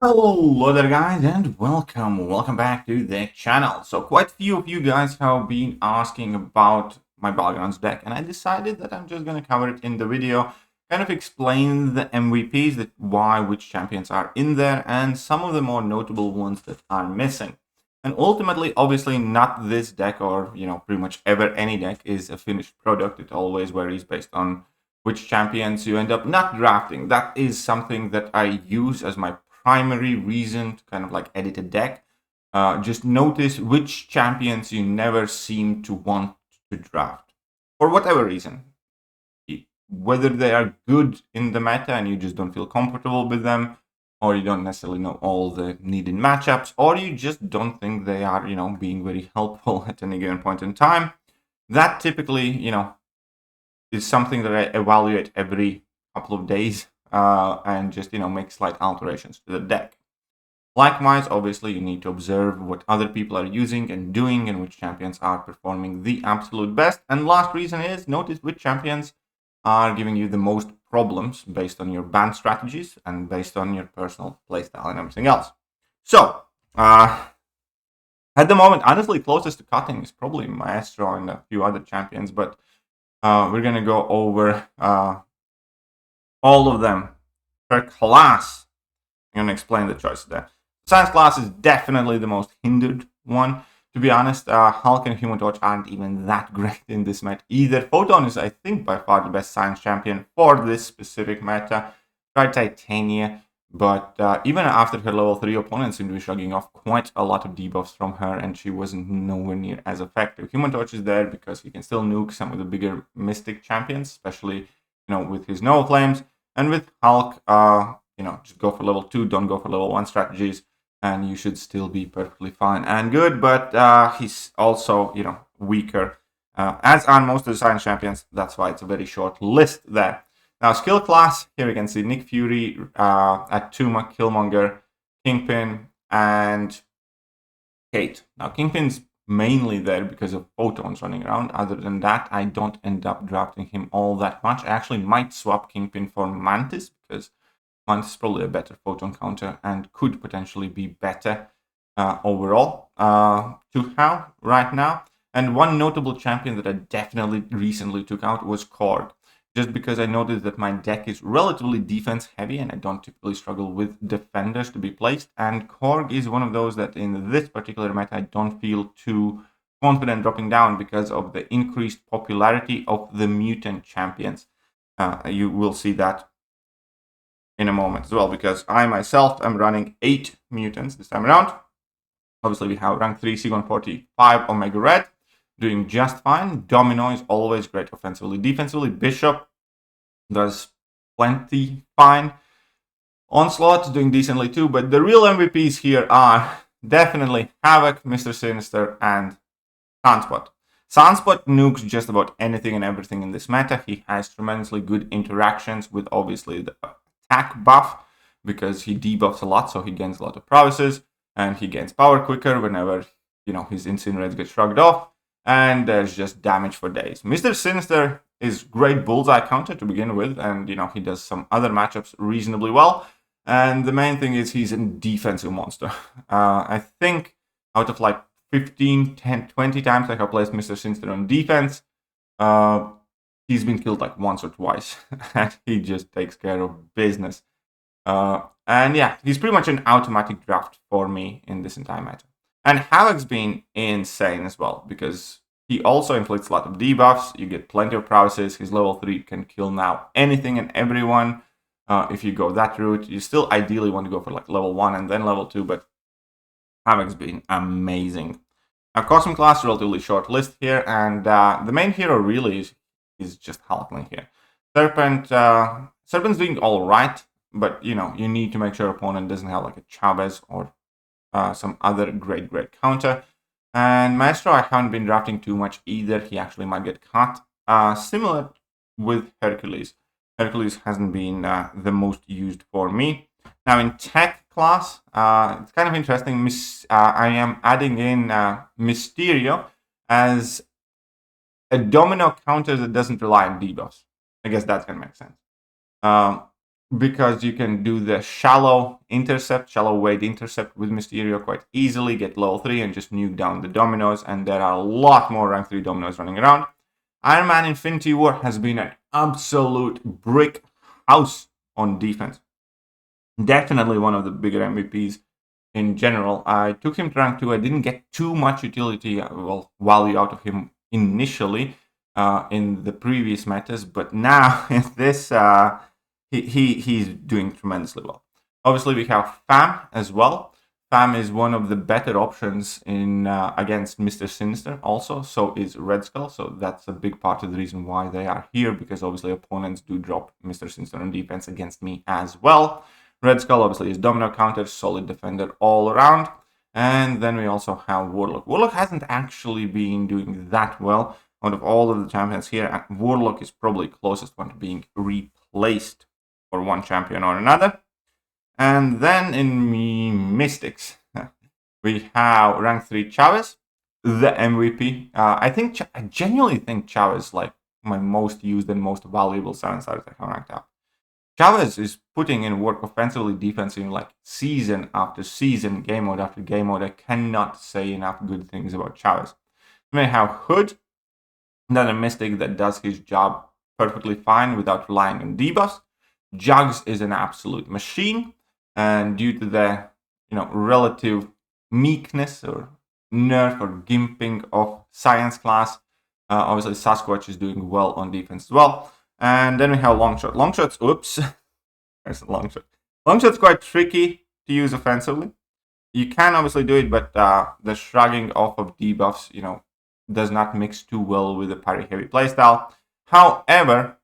Hello there guys and welcome back to the channel. So quite a few of you guys have been asking about my battlegrounds deck, and I decided that I'm just going to cover it in the video, kind of explain the MVPs, which champions are in there, and some of the more notable ones that are missing. And ultimately, obviously not this deck, or pretty much ever any deck is a finished product. It always varies based on which champions you end up not drafting. That is something that I use as my primary reason to kind of like edit a deck. Just notice which champions you never seem to want to draft for whatever reason. Whether they are good in the meta and you just don't feel comfortable with them, or you don't necessarily know all the needed matchups, or you just don't think they are, being very helpful at any given point in time. That typically, is something that I evaluate every couple of days and just, make slight alterations to the deck. Likewise, obviously, you need to observe what other people are using and doing and which champions are performing the absolute best. And last reason is notice which champions are giving you the most problems based on your ban strategies and based on your personal playstyle and everything else. So, at the moment, honestly, closest to cutting is probably Maestro and a few other champions, but we're going to go over all of them per class. I'm going to explain the choices there. Science class is definitely the most hindered one. To be honest, Hulk and Human Torch aren't even that great in this meta either. Photon is, I think, by far the best science champion for this specific meta. Tried Titania, but even after her level 3 opponents seemed to be shrugging off quite a lot of debuffs from her, and she wasn't nowhere near as effective. Human Torch is there because he can still nuke some of the bigger Mystic champions, especially with his Nova Flames. And with Hulk, just go for level 2, don't go for level 1 strategies, and you should still be perfectly fine and good. But he's also, weaker, as are most of the science champions. That's why it's a very short list there. Now, skill class, here we can see Nick Fury, Attuma, Killmonger, Kingpin, and Kate. Now, Kingpin's mainly there because of photons running around. Other than that, I don't end up drafting him all that much. I actually might swap Kingpin for Mantis because Mantis is probably a better photon counter and could potentially be better overall to have right now. And one notable champion that I definitely recently took out was Korg, just because I noticed that my deck is relatively defense heavy and I don't typically struggle with defenders to be placed. And Korg is one of those that in this particular meta I don't feel too confident dropping down because of the increased popularity of the Mutant champions. You will see that in a moment as well, because I myself am running 8 mutants this time around. Obviously, we have rank 3 C145 Omega Red, doing just fine. Domino is always great offensively. Defensively, Bishop does plenty fine. Onslaught doing decently too, but the real MVPs here are definitely Havoc, Mr. Sinister, and Sunspot. Sunspot nukes just about anything and everything in this meta. He has tremendously good interactions with obviously the attack buff because he debuffs a lot, so he gains a lot of prowesses and he gains power quicker whenever his incinerates get shrugged off, and there's just damage for days. Mr. Sinister is great bullseye counter to begin with, and he does some other matchups reasonably well. And the main thing is he's a defensive monster. I think out of like 15, 10, 20 times I have placed Mr. Sinister on defense, he's been killed like once or twice, and he just takes care of business. And yeah, he's pretty much an automatic draft for me in this entire meta. And Havoc's been insane as well, because he also inflicts a lot of debuffs. You get plenty of prowesses. His level 3 can kill now anything and everyone. If you go that route, you still ideally want to go for like level 1 and then level 2, but Havoc's been amazing. Now, Cosmic class, relatively short list here, and the main hero really is just Hulkling here. Serpent's doing all right, but you need to make sure opponent doesn't have like a Chavez or some other great counter. And Maestro, I haven't been drafting too much either. He actually might get cut. Similar with Hercules. Hercules hasn't been the most used for me. Now in tech class, it's kind of interesting. I am adding in Mysterio as a domino counter that doesn't rely on debuffs. I guess that's going to make sense. because you can do the shallow weight intercept with Mysterio quite easily, get level 3 and just nuke down the dominoes, and there are a lot more rank 3 dominoes running around. Iron Man Infinity War has been an absolute brick house on defense. Definitely one of the bigger MVPs in general. I took him to rank 2. I didn't get too much utility, value out of him initially in the previous metas, but now in this, he's doing tremendously well. Obviously, we have Fam as well. Fam is one of the better options in against Mr. Sinister also, so is Red Skull, so that's a big part of the reason why they are here, because obviously opponents do drop Mr. Sinister on defense against me as well. Red Skull obviously is domino counter, solid defender all around. And then we also have Warlock. Warlock hasn't actually been doing that well out of all of the champions here, and Warlock is probably closest one to being replaced for one champion or another. And then in Mystics, we have rank 3 Chavez, the MVP. I genuinely think Chavez is like my most used and most valuable 7-star I have ranked up. Chavez is putting in work offensively, defensively, like season after season, game mode after game mode. I cannot say enough good things about Chavez. We may have Hood, another Mystic that does his job perfectly fine without relying on debuffs. Jugs is an absolute machine, and due to the relative meekness or nerf or gimping of Science class, obviously Sasquatch is doing well on defense as well. And then we have Longshot. Longshot's, oops, there's a Longshot. Longshot's quite tricky to use offensively. You can obviously do it, but the shrugging off of debuffs, does not mix too well with the parry heavy playstyle. However,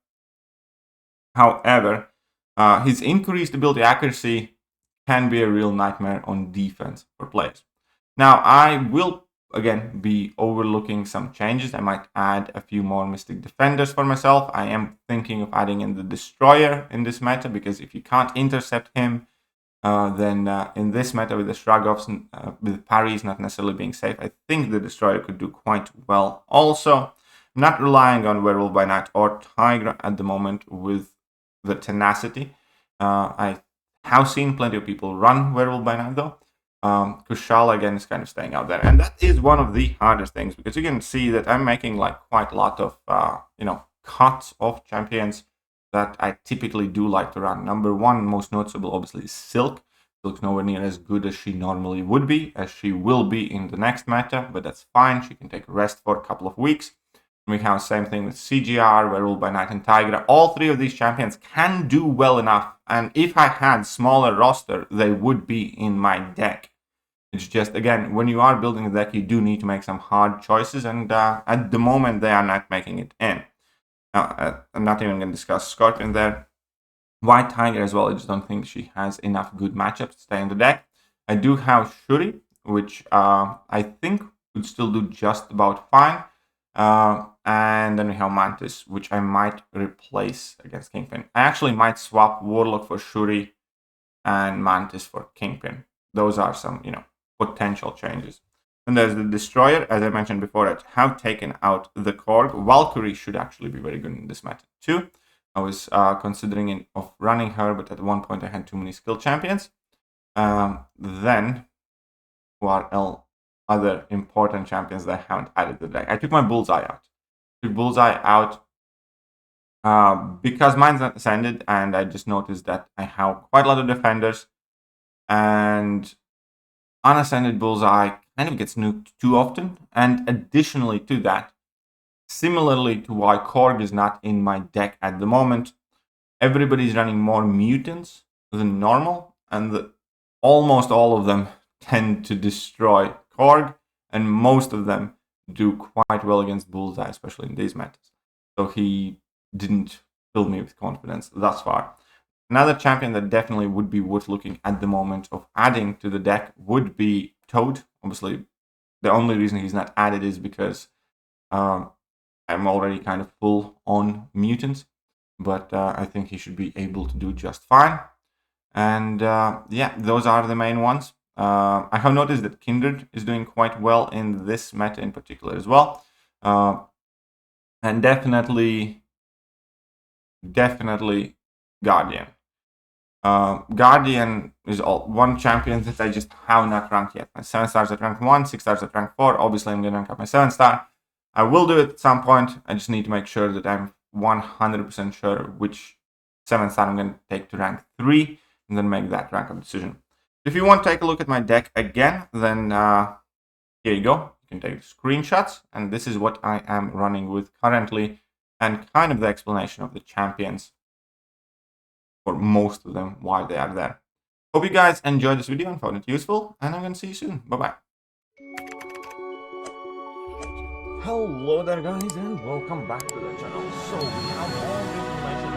his increased ability accuracy can be a real nightmare on defense for players. Now, I will again be overlooking some changes. I might add a few more Mystic Defenders for myself. I am thinking of adding in the Destroyer in this meta, because if you can't intercept him, then in this meta with the shrug-offs, with parries not necessarily being safe, I think the Destroyer could do quite well. Also, I'm not relying on Werewolf by Night or Tigra at the moment with the Tenacity. I have seen plenty of people run Werewolf by Night though. Kushal again is kind of staying out there, and that is one of the hardest things, because you can see that I'm making like quite a lot of cuts of champions that I typically do like to run. Number one, most noticeable obviously is Silk. Silk's nowhere near as good as she normally would be, as she will be in the next meta, but that's fine. She can take a rest for a couple of weeks. We have the same thing with CGR, Werewolf by Night, and Tigra. All three of these champions can do well enough, and if I had smaller roster, they would be in my deck. It's just, again, when you are building a deck, you do need to make some hard choices, and at the moment, they are not making it in. Now, I'm not even going to discuss Scorpion there. White Tiger as well, I just don't think she has enough good matchups to stay in the deck. I do have Shuri, which I think would still do just about fine. And then we have Mantis, which I might replace against Kingpin. I actually might swap Warlock for Shuri and Mantis for Kingpin. Those are some, potential changes. And there's the Destroyer, as I mentioned before, I have taken out the Korg. Valkyrie should actually be very good in this meta too. I was considering of running her, but at one point I had too many skill champions. Then, who are other important champions that I haven't added to the deck? I took my Bullseye out. Because mine's not ascended, and I just noticed that I have quite a lot of defenders, and unascended Bullseye kind of gets nuked too often. And additionally to that, similarly to why Korg is not in my deck at the moment, everybody's running more mutants than normal, and almost all of them tend to destroy Korg, and most of them do quite well against Bullseye, especially in these metas. So he didn't fill me with confidence thus far. Another champion that definitely would be worth looking at the moment of adding to the deck would be Toad. Obviously, the only reason he's not added is because I'm already kind of full on mutants, but I think he should be able to do just fine. And yeah, those are the main ones. I have noticed that Kindred is doing quite well in this meta in particular as well. And definitely Guardian. Guardian is one champion that I just have not ranked yet. My 7 stars at rank 1, 6 stars at rank 4. Obviously, I'm going to rank up my 7 star. I will do it at some point. I just need to make sure that I'm 100% sure which 7 star I'm going to take to rank 3 and then make that rank up decision. If you want to take a look at my deck again, then here you go. You can take screenshots, and this is what I am running with currently, and kind of the explanation of the champions for most of them, why they are there. Hope you guys enjoyed this video and found it useful, and I'm going to see you soon. Bye-bye. Hello there, guys, and welcome back to the channel. So we have all the information